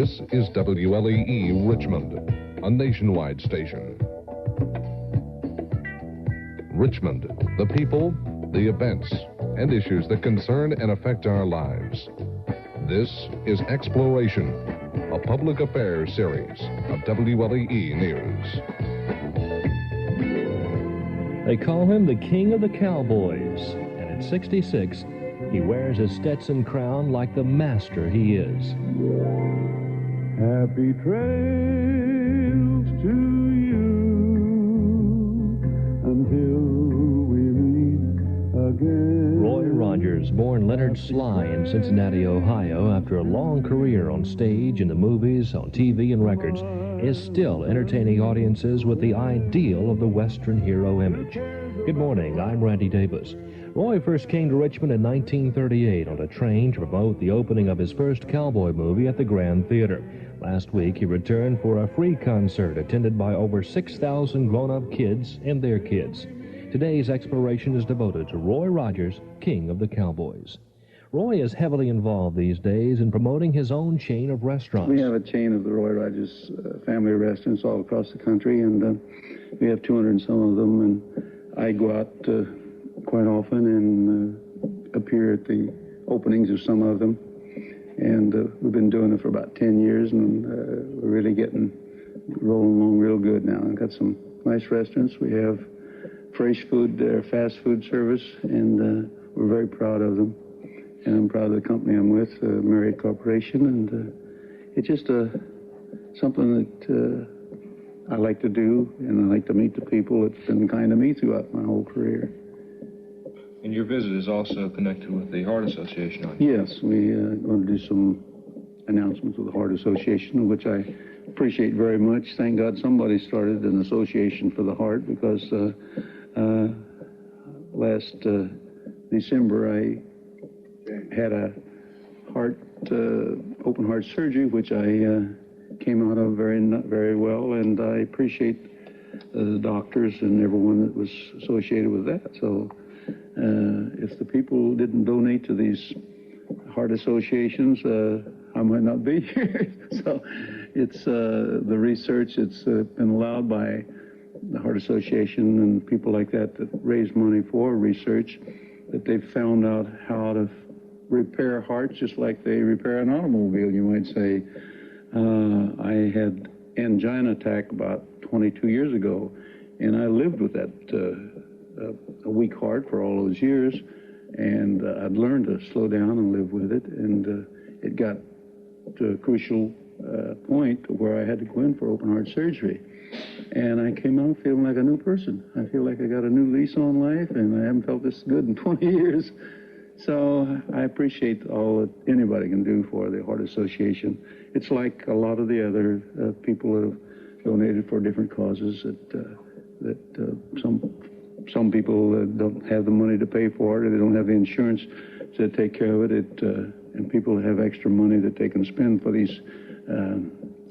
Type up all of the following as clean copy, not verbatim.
This is WLEE Richmond, a nationwide station. Richmond, the people, the events, and issues that concern and affect our lives. This is Exploration, a public affairs series of WLEE News. They call him the King of the Cowboys, and at 66, he wears his Stetson crown like the master he is. Happy trails to you until we meet again. Roy Rogers, born Leonard Sly in Cincinnati, Ohio, after a long career on stage, in the movies, on TV, and records, is still entertaining audiences with the ideal of the Western hero image. Good morning, I'm Randy Davis. Roy first came to Richmond in 1938 on a train to promote the opening of his first cowboy movie at the Grand Theater. Last week, he returned for a free concert attended by over 6,000 grown-up kids and their kids. Today's exploration is devoted to Roy Rogers, King of the Cowboys. Roy is heavily involved these days in promoting his own chain of restaurants. We have a chain of the Roy Rogers family restaurants all across the country, and we have 200 and some of them, and I go out quite often and appear at the openings of some of them. And we've been doing it for about 10 years, and we're really getting rolling along real good now. I've got some nice restaurants. We have fresh food, fast food service, and we're very proud of them. And I'm proud of the company I'm with, Marriott Corporation, and it's just something that I like to do, and I like to meet the people that's been kind to me throughout my whole career. And your visit is also connected with the Heart Association, aren't you? Yes, we're going to do some announcements with the Heart Association, which I appreciate very much. Thank God somebody started an association for the heart, because last December I had a open heart surgery, which I came out of very well, and I appreciate the doctors and everyone that was associated with that. So if the people didn't donate to these heart associations, I might not be here. So it's the research that's been allowed by the Heart Association and people like that raise money for research, that they've found out how to repair hearts just like they repair an automobile, you might say. I had angina attack about 22 years ago, and I lived with that a weak heart for all those years, and I'd learned to slow down and live with it, and it got to a crucial point where I had to go in for open heart surgery. And I came out feeling like a new person. I feel like I got a new lease on life, and I haven't felt this good in 20 years. So I appreciate all that anybody can do for the Heart Association. It's like a lot of the other people that have donated for different causes that some people don't have the money to pay for it, or they don't have the insurance to take care of it, and people have extra money that they can spend for these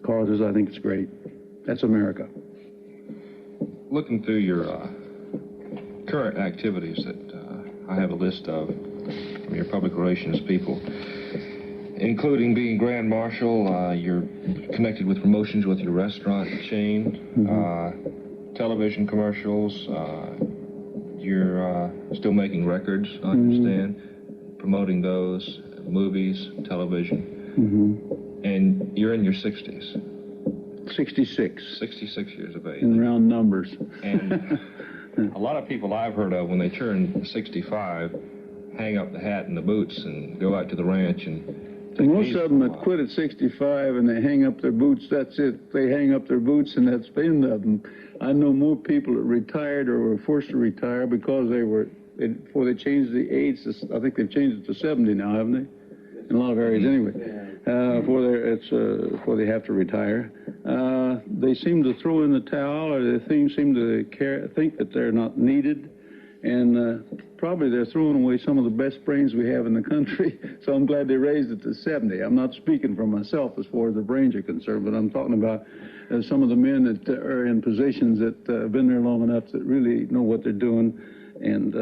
causes. I think it's great. That's America. Looking through your current activities that I have a list of from your public relations people, including being Grand Marshal, you're connected with promotions with your restaurant chain, television commercials, you're still making records, I understand, promoting those, movies, television, and you're in your 60s. 66. 66 years of age. In round numbers. And a lot of people I've heard of, when they turn 65, hang up the hat and the boots and go out to the ranch and most of them that quit at 65 and they hang up their boots, that's it. They hang up their boots and that's the end of them. I know more people that retired or were forced to retire because before they changed the age, I think they've changed it to 70 now, haven't they? In a lot of areas anyway. Before they have to retire. They seem to throw in the towel, or they seem to think that they're not needed. And probably they're throwing away some of the best brains we have in the country. So I'm glad they raised it to 70. I'm not speaking for myself as far as the brains are concerned, but I'm talking about some of the men that are in positions that have been there long enough that really know what they're doing. And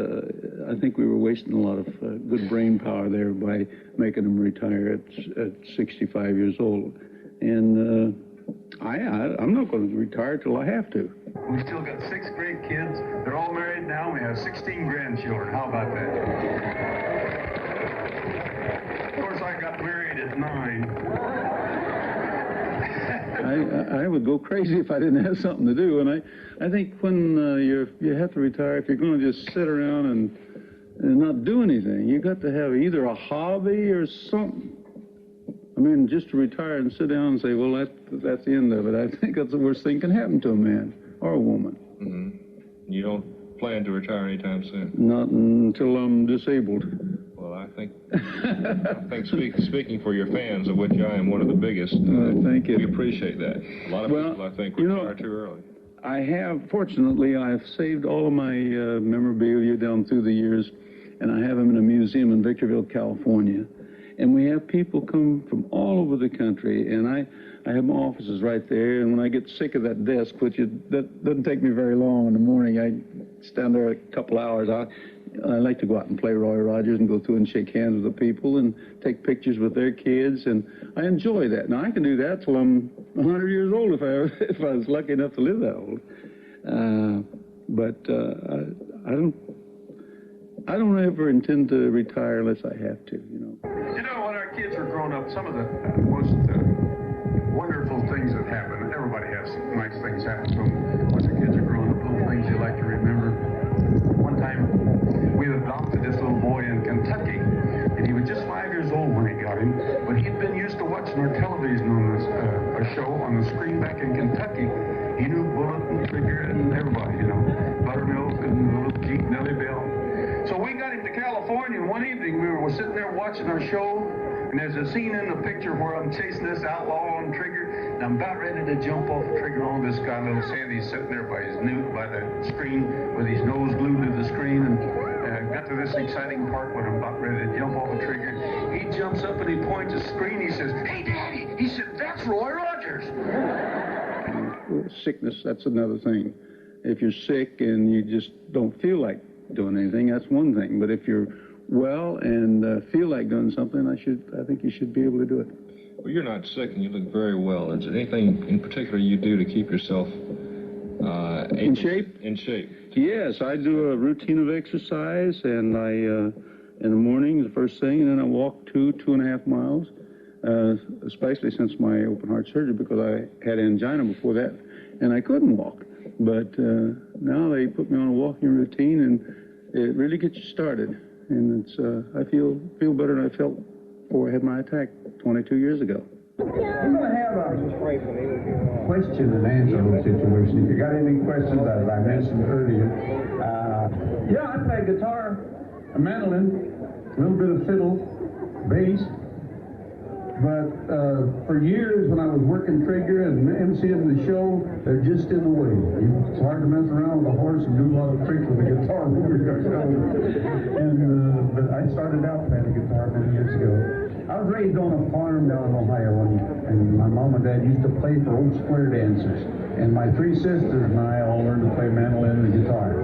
I think we were wasting a lot of good brain power there by making them retire at 65 years old. And I'm not going to retire till I have to. We've still got 6 great kids. They're all married now. We have 16 grandchildren. How about that? Of course, I got married at 9. I would go crazy if I didn't have something to do. And I think when you have to retire, if you're going to just sit around and not do anything, you got to have either a hobby or something. I mean, just to retire and sit down and say, well, that's the end of it. I think that's the worst thing can happen to a man or a woman. Mm-hmm. You don't plan to retire anytime soon? Not until I'm disabled. Well, I think speaking for your fans, of which I am one of the biggest, thank you. We appreciate that. A lot of people, I think, retire too early. Fortunately, I've saved all of my memorabilia down through the years, and I have them in a museum in Victorville, California. And we have people come from all over the country, and I have my offices right there, and when I get sick of that desk, that doesn't take me very long in the morning, I stand there a couple hours. I like to go out and play Roy Rogers and go through and shake hands with the people and take pictures with their kids, and I enjoy that. Now, I can do that till I'm 100 years old if I was lucky enough to live that old. I don't ever intend to retire unless I have to, you know. You know, when our kids were growing up, some of the most wonderful things that happen, everybody has nice things happen to them. Once the kids are growing up, little things you like to remember. One time, we adopted this little boy in Kentucky, and he was just 5 years old when we got him, but he'd been used to watching our television on this, a show on the screen back in Kentucky. He knew Bullet and Trigger and everybody, you know, Buttermilk and the little Jeep Nellie Bell. So we got him to California, and one evening we were sitting there watching our show, and there's a scene in the picture where I'm chasing this outlaw on Trigger, and I'm about ready to jump off Trigger on this guy, little Sandy's sitting there by the screen with his nose glued to the screen, and got to this exciting part when I'm about ready to jump off a Trigger. He jumps up and he points at the screen, he says, "Hey, Daddy!" He said, "That's Roy Rogers." Sickness, that's another thing. If you're sick and you just don't feel like doing anything, that's one thing. But if you're well and feel like doing something, I think you should be able to do it. Well, you're not sick and you look very well. Is there anything in particular you do to keep yourself in shape? In shape. Yes, I do a routine of exercise, and I in the morning, the first thing, and then I walk 2.5 miles. Especially since my open heart surgery, because I had angina before that, and I couldn't walk. But now they put me on a walking routine, and it really gets you started. And it's I feel better than I felt before I had my attack 22 years ago. We're going to have a question and answer situation. If you got any questions, as I mentioned earlier, I play guitar, a mandolin, a little bit of fiddle, bass. But for years, when I was working Trigger and emceeing the show, they're just in the way. It's hard to mess around with a horse and do a lot of tricks with a guitar. But I started out playing the guitar many years ago. I was raised on a farm down in Ohio, and my mom and dad used to play for old square dancers. And my 3 sisters and I all learned to play mandolin and guitar.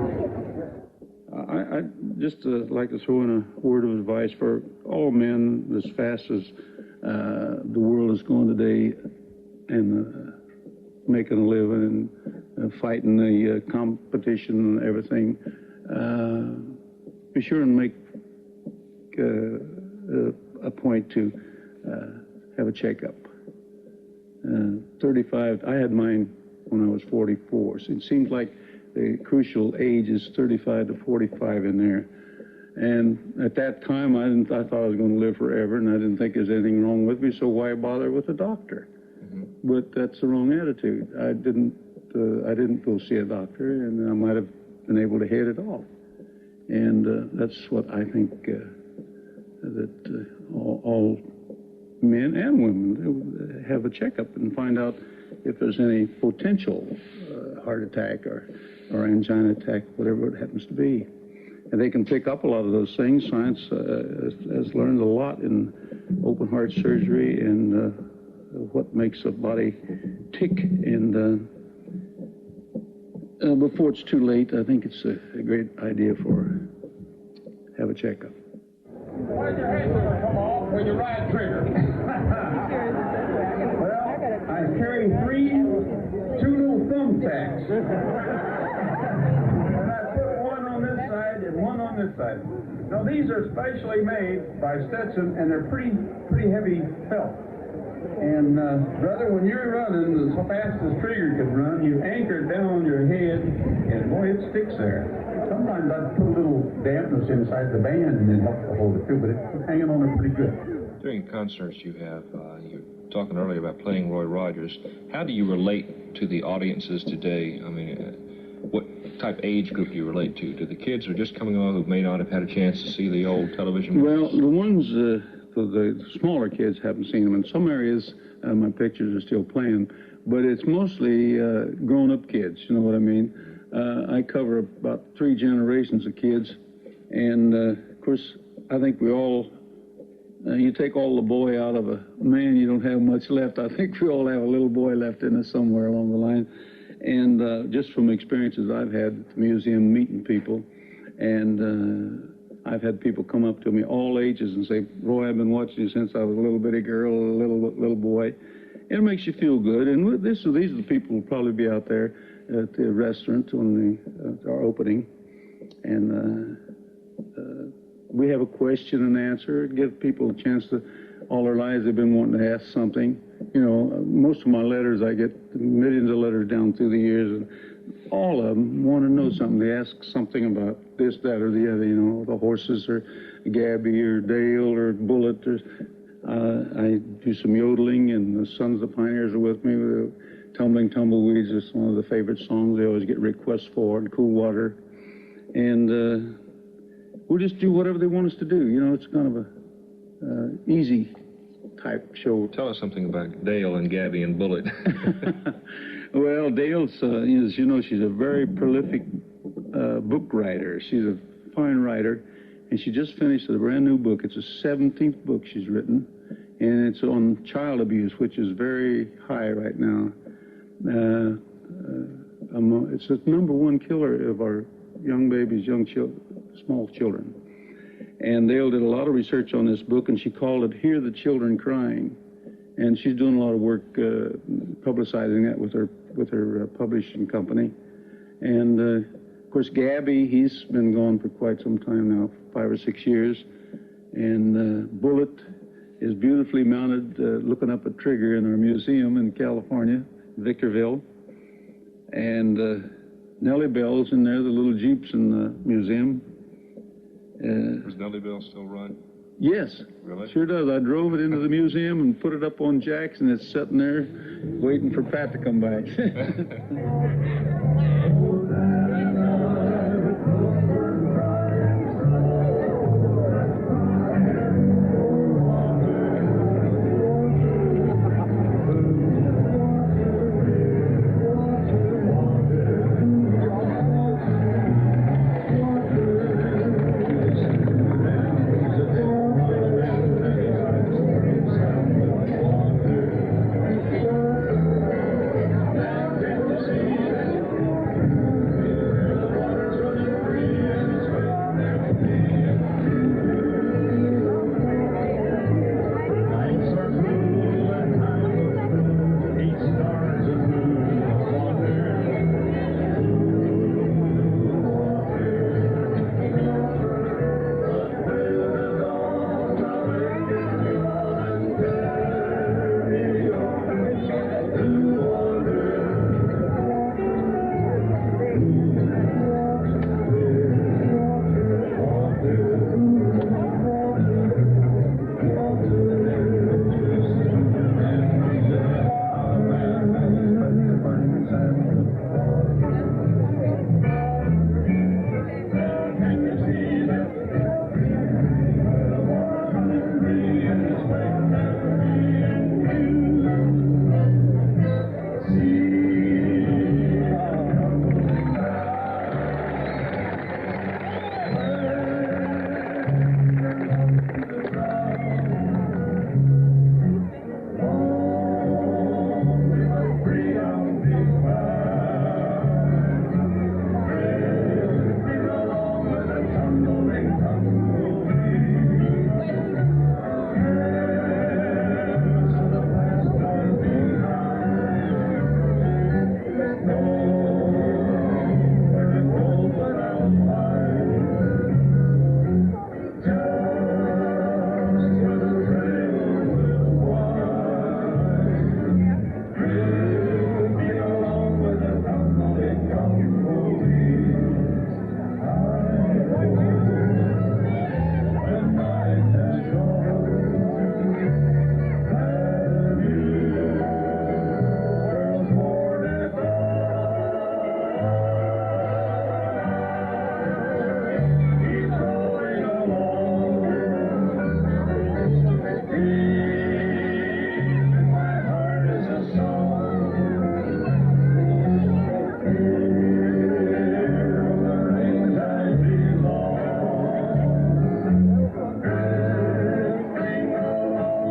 I just like to throw in a word of advice for all men as fast as the world is going today, and making a living and fighting the competition and everything. Be sure and make a point to have a checkup. 35, I had mine when I was 44, so it seems like the crucial age is 35 to 45 in there. And at that time, I thought I was going to live forever, and I didn't think there's anything wrong with me, so why bother with a doctor? Mm-hmm. But that's the wrong attitude. I didn't go see a doctor, and I might have been able to head it off. And that's what I think that all men and women have a checkup and find out if there's any potential heart attack or angina attack, whatever it happens to be. And they can pick up a lot of those things. Science has learned a lot in open heart surgery and what makes a body tick. And before it's too late, I think it's a great idea have a checkup. Why's your head come off when you ride Trigger? Well, side. No, these are specially made by Stetson, and they're pretty heavy felt. And brother, when you're running as fast as Trigger could run, you anchor it down on your head, and boy, it sticks there. Sometimes I'd put a little dampness inside the band and it helps to hold it too, but it's hanging on there pretty good. During concerts you have, you were talking earlier about playing Roy Rogers. How do you relate to the audiences today? I mean, what type age group do you relate to? Do the kids who are just coming on who may not have had a chance to see the old television movies? Well, the ones, the smaller kids haven't seen them. In some areas, my pictures are still playing, but it's mostly grown-up kids, you know what I mean? I cover about 3 generations of kids, and of course, I think we all, you take all the boy out of a man, you don't have much left. I think we all have a little boy left in us somewhere along the line. And just from experiences I've had at the museum meeting people, and I've had people come up to me all ages and say, Roy, I've been watching you since I was a little bitty girl, a little boy. It makes you feel good. And these are the people who will probably be out there at the restaurant when our opening. And we have a question and answer, give people a chance to, all their lives they've been wanting to ask something. You know, most of my letters, I get millions of letters down through the years, and all of them want to know something. They ask something about this, that, or the other, you know, the horses, or Gabby, or Dale, or Bullet. Or, I do some yodeling, and the Sons of the Pioneers are with me. Tumbling Tumbleweeds is one of the favorite songs they always get requests for, and Cool Water. And we'll just do whatever they want us to do. You know, it's kind of a easy type show. Tell us something about Dale and Gabby and Bullet. Well, Dale's, as you know, she's a very prolific book writer. She's a fine writer, and she just finished a brand new book. It's a 17th book she's written, and it's on child abuse, which is very high right now. It's the #1 killer of our young babies, small children. And Dale did a lot of research on this book, and she called it Hear the Children Crying. And she's doing a lot of work publicizing that with her publishing company. And, of course, Gabby, he's been gone for quite some time now, 5 or 6 years. And Bullet is beautifully mounted, looking up at Trigger in our museum in California, Victorville. And Nellie Bell's in there, the little Jeeps in the museum. Does Nellie Bell still run? Yes, Really? Sure does. I drove it into the museum and put it up on jacks, and it's sitting there waiting for Pat to come back.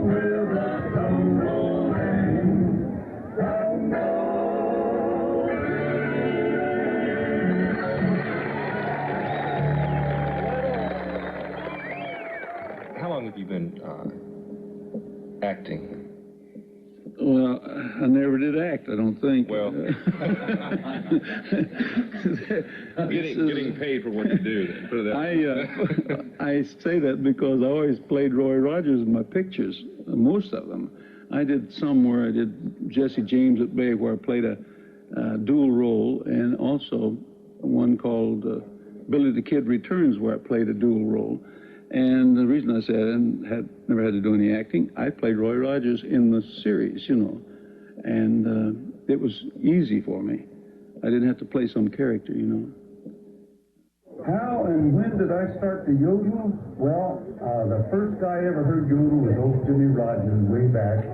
with the tum-rolling, How long have you been acting? Well, I never did act, I don't think. Well, getting paid for what you do. Put it that way. I say that because I always played Roy Rogers in my pictures, most of them. I did some where I did Jesse James at Bay, where I played a dual role, and also one called Billy the Kid Returns, where I played a dual role. And the reason I said I never had to do any acting, I played Roy Rogers in the series, you know, and it was easy for me. I didn't have to play some character, you know. How and when did I start to yodel? Well, the first guy I ever heard yodel was old Jimmy Rogers way back.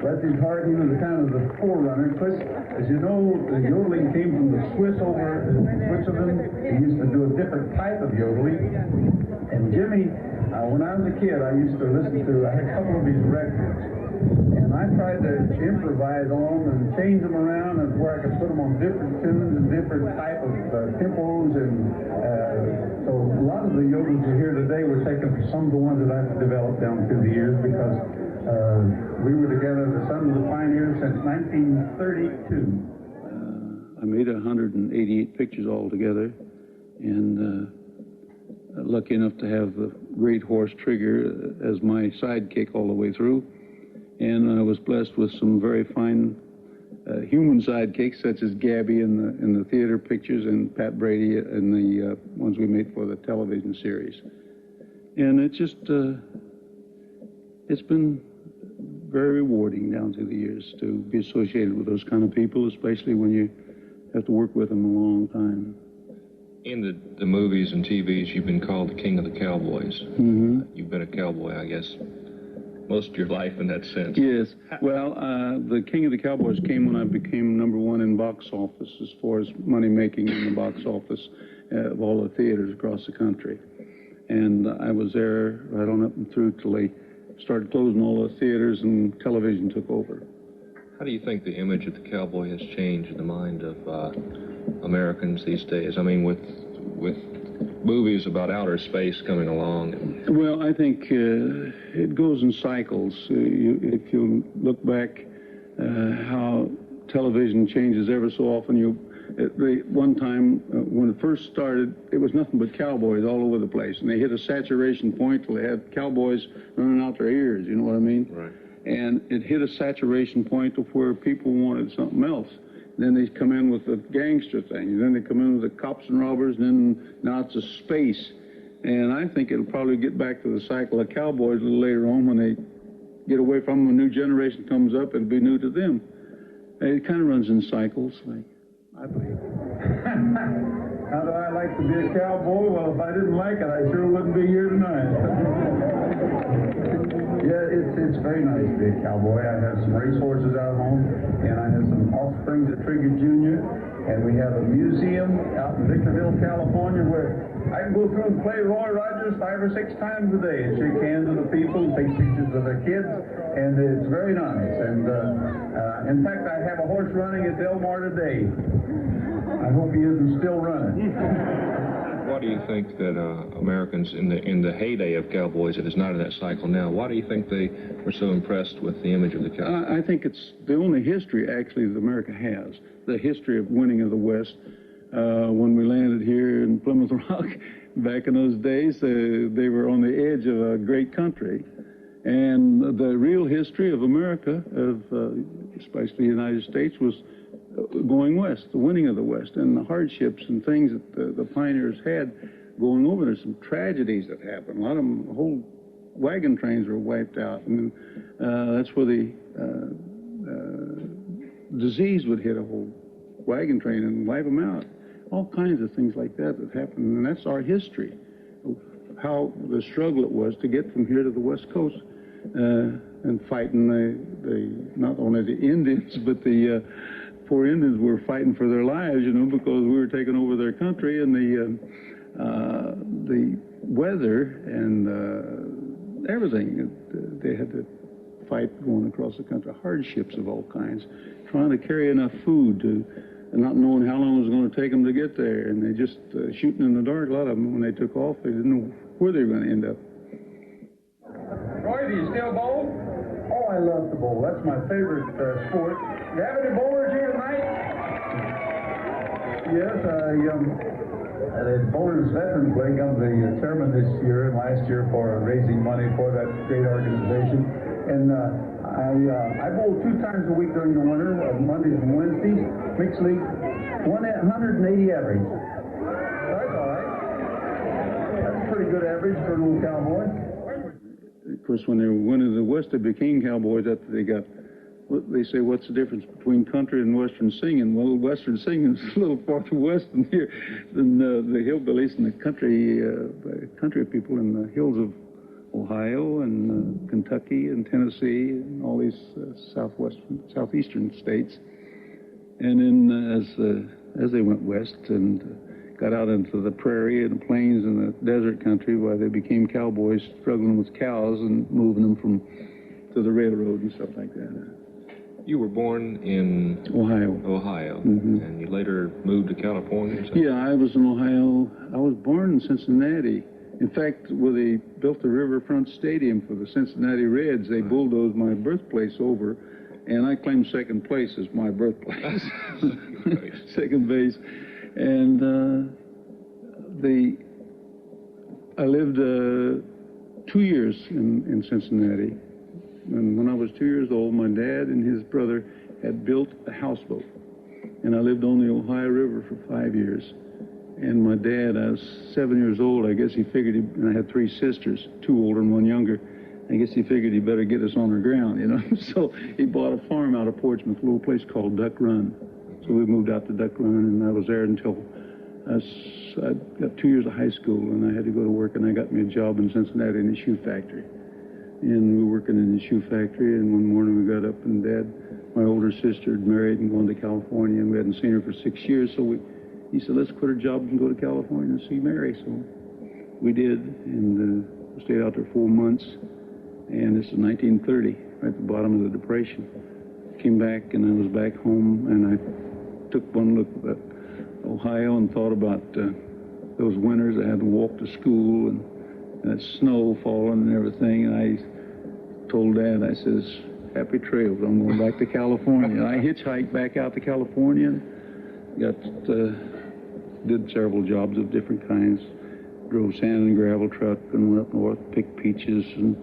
Bless his heart, he was kind of the forerunner. Because, as you know, the yodeling came from the Swiss over in Switzerland. He used to do a different type of yodeling. And Jimmy, when I was a kid, I used to listen to, I had a couple of his records. And I tried to improvise on them and change them around and where I could put them on different tunes and different type of tempos. And so a lot of the yodels you hear today were taken from some of the ones that I've developed down through the years because we were together, the Sons of the Pioneers, since 1932. I made 188 pictures altogether, and lucky enough to have the great horse Trigger as my sidekick all the way through. And I was blessed with some very fine human sidekicks, such as Gabby in the theater pictures and Pat Brady in the ones we made for the television series. And it's just, it's been very rewarding down through the years to be associated with those kind of people, especially when you have to work with them a long time. In the movies and TVs, you've been called the king of the Cowboys. Mm-hmm. You've been a cowboy, I guess, most of your life in that sense. Yes. Well, the King of the Cowboys came when I became #1 in box office as far as money making in the box office of all the theaters across the country. And I was there right on up and through till they started closing all the theaters and television took over. How do you think the image of the cowboy has changed in the mind of Americans these days? I mean, with movies about outer space coming along. Well, I think it goes in cycles. If you look back how television changes ever so often, one time when it first started, it was nothing but cowboys all over the place, and they hit a saturation point till they had cowboys running out their ears, you know what I mean? Right. And it hit a saturation point of where people wanted something else. Then they come in with the gangster thing. Then they come in with the cops and robbers. And then now it's a space. And I think it'll probably get back to the cycle of cowboys a little later on when they get away from them. A new generation comes up, it'll be new to them. It kind of runs in cycles, like I believe. How do I like to be a cowboy? Well, if I didn't like it, I sure wouldn't be here tonight. Yeah, it's very nice to be a cowboy. I have some racehorses out home, and I have some offspring of Trigger Jr., and we have a museum out in Victorville, California, where I can go through and play Roy Rogers 5 or 6 times a day and shake hands with the people and take pictures of their kids, and it's very nice. And in fact, I have a horse running at Del Mar today. I hope he isn't still running. Why do you think that Americans in the heyday of cowboys, it is not in that cycle now, why do you think they were so impressed with the image of the cowboy? I think it's the only history, actually, that America has, the history of winning of the West. When we landed here in Plymouth Rock, back in those days, they were on the edge of a great country. And the real history of America, especially the United States, was going west, the winning of the West, and the hardships and things that the pioneers had going over. There's some tragedies that happened. A lot of them, whole wagon trains were wiped out. And that's where the disease would hit a whole wagon train and wipe them out. All kinds of things like that happened, and that's our history of how the struggle it was to get from here to the West Coast and fighting not only the Indians, but the poor Indians were fighting for their lives, you know, because we were taking over their country, and the weather and everything. They had to fight going across the country, hardships of all kinds, trying to carry enough food to, and not knowing how long it was going to take them to get there, and they just shooting in the dark. A lot of them, when they took off, they didn't know where they were going to end up. Roy, do you still bowl? Oh, I love to bowl. That's my favorite sport. You have any bowlers here tonight? Yes, the Bowlers Veterans League, I'm the chairman this year and last year for raising money for that great organization. And I bowl 2 times a week during the winter, Mondays and Wednesdays, mixed league, 180 average. That's all right. That's a pretty good average for an old cowboy. Of course, when they went into the West, they became cowboys after they got. They say, what's the difference between country and Western singing? Well, Western singing is a little farther west than here, than the hillbillies and the country people in the hills of Ohio and Kentucky and Tennessee and all these southeastern states. And then as they went west and got out into the prairie and the plains and the desert country, why they became cowboys, struggling with cows and moving them to the railroad and stuff like that. You were born in Ohio, and you later moved to California? Yeah, I was in Ohio. I was born in Cincinnati. In fact, where they built the Riverfront Stadium for the Cincinnati Reds, they bulldozed my birthplace over, and I claimed second place as my birthplace. Second base. And I lived 2 years in Cincinnati. And when I was 2 years old, my dad and his brother had built a houseboat. And I lived on the Ohio River for 5 years. And my dad, I was 7 years old, I guess he figured, and I had 3 sisters, 2 older and 1 younger. I guess he figured he better get us on our ground, you know. So he bought a farm out of Portsmouth, a little place called Duck Run. So we moved out to Duck Run, and I was there until I got 2 years of high school, and I had to go to work, and I got me a job in Cincinnati in a shoe factory. And we were working in the shoe factory, and one morning we got up, and Dad, my older sister, had married and gone to California, and we hadn't seen her for 6 years, so he said, let's quit our jobs and go to California and see Mary. So we did, and we stayed out there 4 months, and this is 1930, right at the bottom of the Depression. Came back, and I was back home, and I took one look at Ohio and thought about those winters. I had to walk to school, and that snow falling and everything, and I told Dad, I says, happy trails, I'm going back to California. And I hitchhiked back out to California, did several jobs of different kinds, drove sand and gravel truck and went up north, picked peaches, and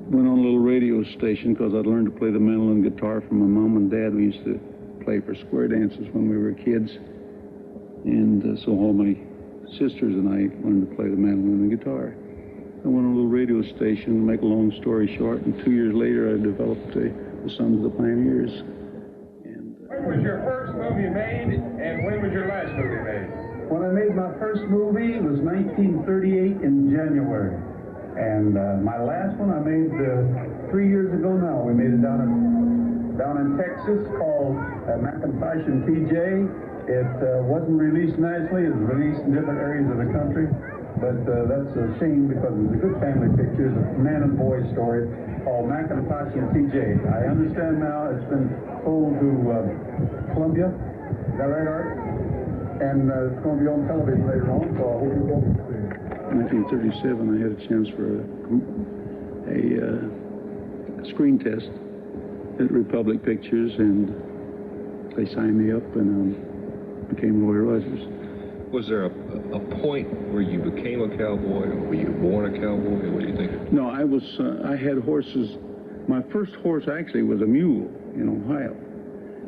went on a little radio station because I'd learned to play the mandolin guitar from my mom and dad. We used to play for square dances when we were kids, and so all my sisters and I learned to play the mandolin and guitar. I went on a little radio station, to make a long story short, and 2 years later I developed the Sons of the Pioneers. And, when was your first movie made, and when was your last movie made? When I made my first movie, it was 1938 in January. And my last one I made 3 years ago now. We made it down in Texas, called Macintosh and TJ. It wasn't released nationally. It was released in different areas of the country. But that's a shame because it was a good family picture. It's a man and boy story called Macintosh and TJ. I understand now it's been sold to Columbia. Is that right, Art? And it's going to be on television later on, so I hope you both see it. In 1937, I had a chance for a screen test at Republic Pictures, and they signed me up, and became Roy Rogers. Was there a point where you became a cowboy, or were you born a cowboy? What do you think? No, I had horses. My first horse actually was a mule in Ohio.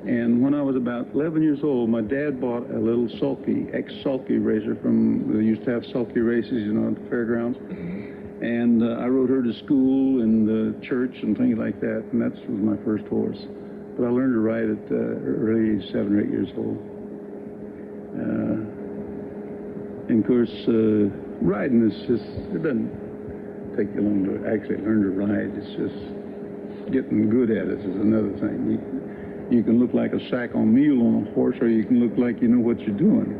And when I was about 11 years old, my dad bought a little sulky, ex-sulky racer from, they used to have sulky races, you know, at the fairgrounds. And I rode her to school and church and things like that, and that was my first horse. But I learned to ride at early 7 or 8 years old. And of course, riding is just, it doesn't take you long to actually learn to ride. It's just getting good at it is another thing. You can look like a sack on meal on a horse, or you can look like you know what you're doing.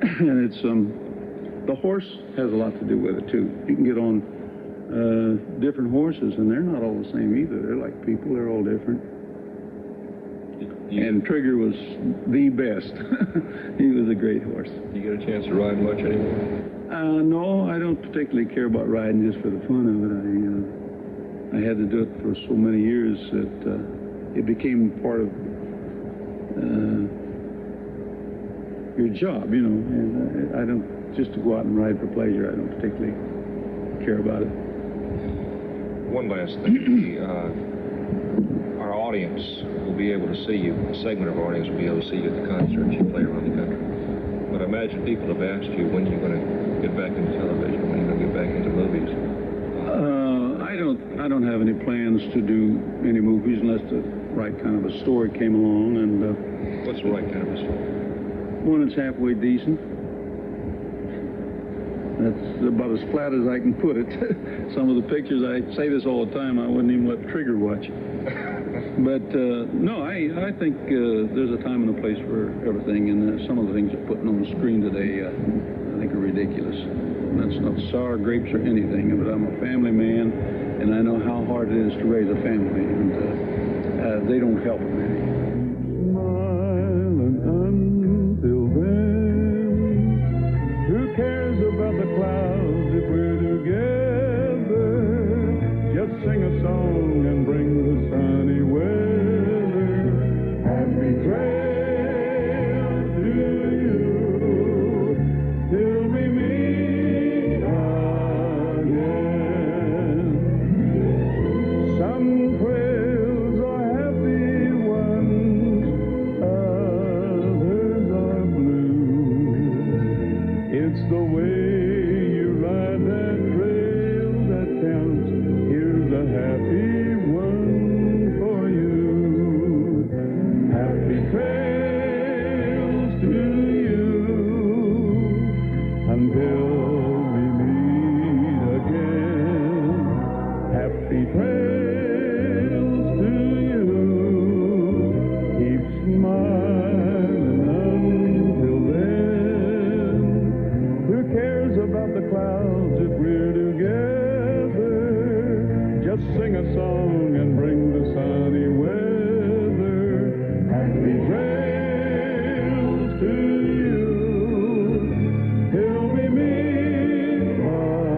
And it's, the horse has a lot to do with it too. You can get on different horses, and they're not all the same either. They're like people, they're all different. And Trigger was the best. He was a great horse. You get a chance to ride much anymore? No, I don't particularly care about riding just for the fun of it. I had to do it for so many years that it became part of your job, you know. And I don't, just to go out and ride for pleasure, I don't particularly care about it. One last thing. Our audience will be able to see you, a segment of our audience will be able to see you at the concerts you play around the country. But I imagine people have asked you when you're going to get back into television, when you're going to get back into movies. I don't have any plans to do any movies unless the right kind of a story came along. And what's the right kind of a story? One that's halfway decent. That's about as flat as I can put it. Some of the pictures, I say this all the time, I wouldn't even let Trigger watch. But no, I think there's a time and a place for everything, and some of the things they're putting on the screen today, I think are ridiculous. And that's not sour grapes or anything, but I'm a family man, and I know how hard it is to raise a family, and they don't help it any. Smiling until then, who cares about the clouds if we're together? Just sing a song and bring the sunny weather. Happy trail to you till we meet again. Some trails are happy ones, others are blue. It's the way you ride that trail that counts. Here's a happy one for you. Happy trails to you until we meet again. Happy trails to you. Keep smiling until then. Who cares about the clouds if we're together? Just sing a song and bring the sunny weather. Happy trails to you till we meet again.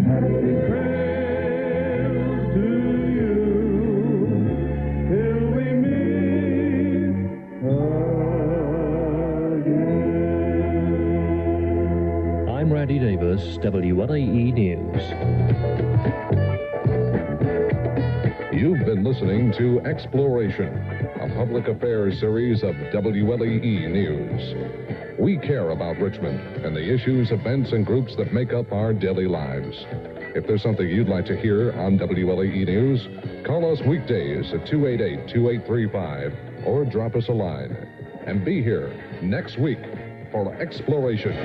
Happy trails to you till we meet again. I'm Randy Davis, WLEE News. You've been listening to Exploration, a public affairs series of WLEE News. We care about Richmond and the issues, events, and groups that make up our daily lives. If there's something you'd like to hear on WLEE News, call us weekdays at 288-2835 or drop us a line. And be here next week for Exploration.